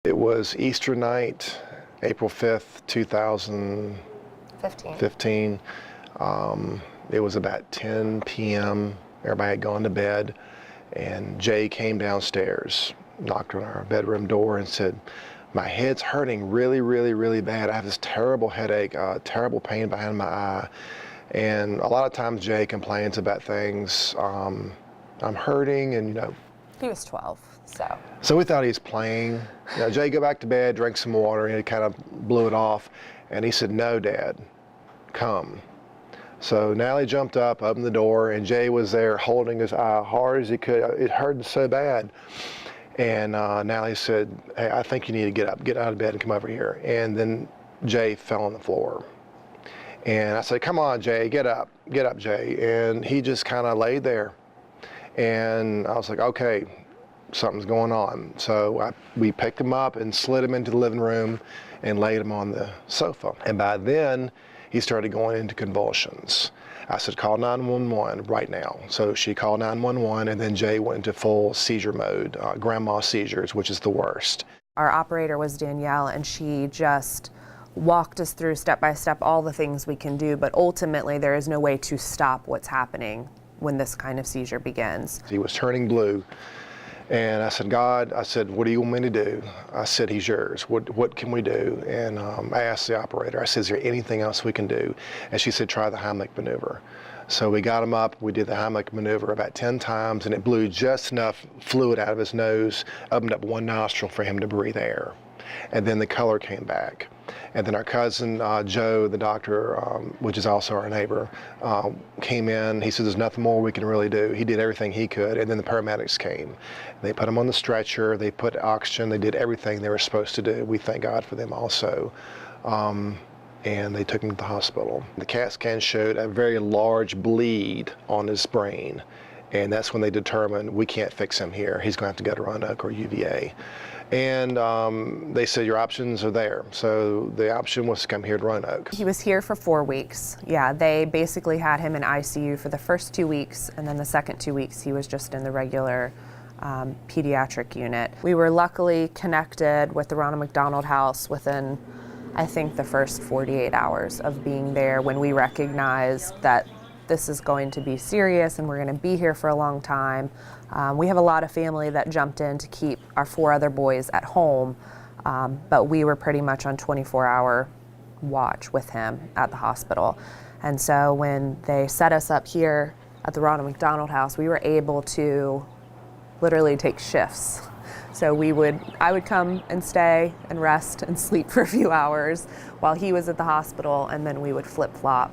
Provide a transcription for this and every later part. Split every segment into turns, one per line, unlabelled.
It was Easter night, April 5th, 2015. It was about 10 p.m. Everybody had gone to bed, and Jay came downstairs, knocked on our bedroom door and said, "My head's hurting really, really, really bad. I have this terrible headache, terrible pain behind my eye." And a lot of times Jay complains about things. I'm hurting, and
He was 12, so.
So we thought he was playing. Jay, go back to bed, drink some water, and he kind of blew it off. And he said, "No, Dad, come." So Natalie jumped up, opened the door, and Jay was there holding his eye hard as he could. It hurt so bad. And Natalie said, "Hey, I think you need to get up, get out of bed and come over here." And then Jay fell on the floor. And I said, "Come on, Jay, get up, Jay." And he just kind of laid there. And I was like, okay, something's going on. So we picked him up and slid him into the living room and laid him on the sofa. And by then, he started going into convulsions. I said, "Call 911 right now." So she called 911, and then Jay went into full seizure mode, grandma seizures, which is the worst.
Our operator was Danielle, and she just walked us through step by step all the things we can do, but ultimately there is no way to stop what's happening when this kind of seizure begins.
He was turning blue. And I said, "God," I said, "what do you want me to do?" I said, "He's yours. What can we do?" And I asked the operator, I said, "Is there anything else we can do?" And she said, "Try the Heimlich maneuver." So we got him up, we did the Heimlich maneuver about 10 times, and it blew just enough fluid out of his nose, opened up one nostril for him to breathe air. And then the color came back. And then our cousin, Joe, the doctor, which is also our neighbor, came in. He said, "There's nothing more we can really do." He did everything he could, and then the paramedics came. They put him on the stretcher, they put oxygen, they did everything they were supposed to do. We thank God for them also. And they took him to the hospital. The CAT scan showed a very large bleed on his brain. And that's when they determined, we can't fix him here. He's going to have to go to Roanoke or UVA. And they said, your options are there. So the option was to come here to Roanoke.
He was here for 4 weeks. Yeah, they basically had him in ICU for the first 2 weeks, and then the second 2 weeks he was just in the regular pediatric unit. We were luckily connected with the Ronald McDonald House within, I think, the first 48 hours of being there, when we recognized that this is going to be serious and we're going to be here for a long time. We have a lot of family that jumped in to keep our 4 other boys at home, but we were pretty much on 24-hour watch with him at the hospital. And so when they set us up here at the Ronald McDonald House, we were able to literally take shifts. So I would come and stay and rest and sleep for a few hours while he was at the hospital, and then we would flip-flop.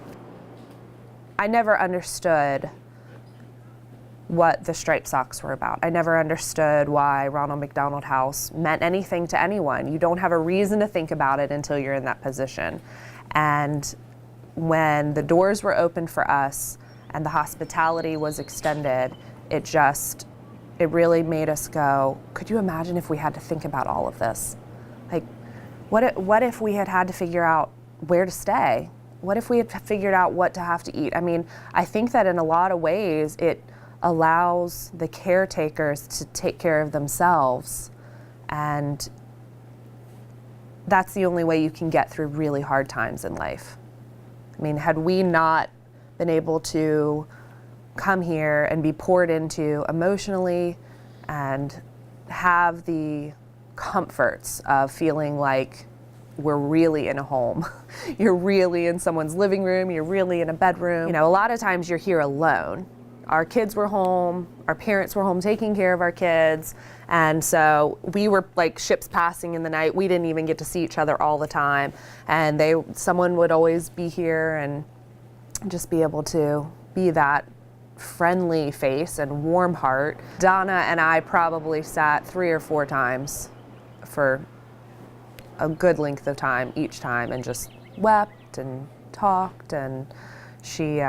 I never understood what the striped socks were about. I never understood why Ronald McDonald House meant anything to anyone. You don't have a reason to think about it until you're in that position. And when the doors were opened for us and the hospitality was extended, it really made us go, could you imagine if we had to think about all of this? Like, what if we had to figure out where to stay? What if we had figured out what to have to eat? I mean, I think that in a lot of ways it allows the caretakers to take care of themselves, and that's the only way you can get through really hard times in life. I mean, had we not been able to come here and be poured into emotionally and have the comforts of feeling like we're really in a home. You're really in someone's living room, you're really in a bedroom. You know, a lot of times you're here alone. Our kids were home, our parents were home taking care of our kids, and so we were like ships passing in the night. We didn't even get to see each other all the time, and someone would always be here and just be able to be that friendly face and warm heart. Donna and I probably sat 3 or 4 times for a good length of time each time and just wept and talked, and she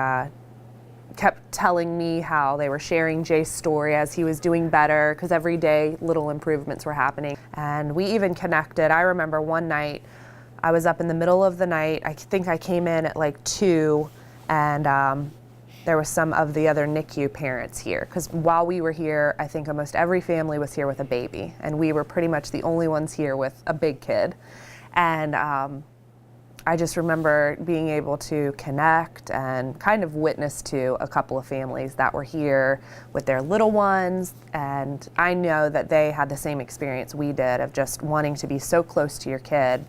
kept telling me how they were sharing Jay's story as he was doing better, because every day little improvements were happening. And we even connected. I remember one night I was up in the middle of the night. I think I came in at like 2, and there was some of the other NICU parents here, because while we were here, I think almost every family was here with a baby, and we were pretty much the only ones here with a big kid. And I just remember being able to connect and kind of witness to a couple of families that were here with their little ones, and I know that they had the same experience we did of just wanting to be so close to your kid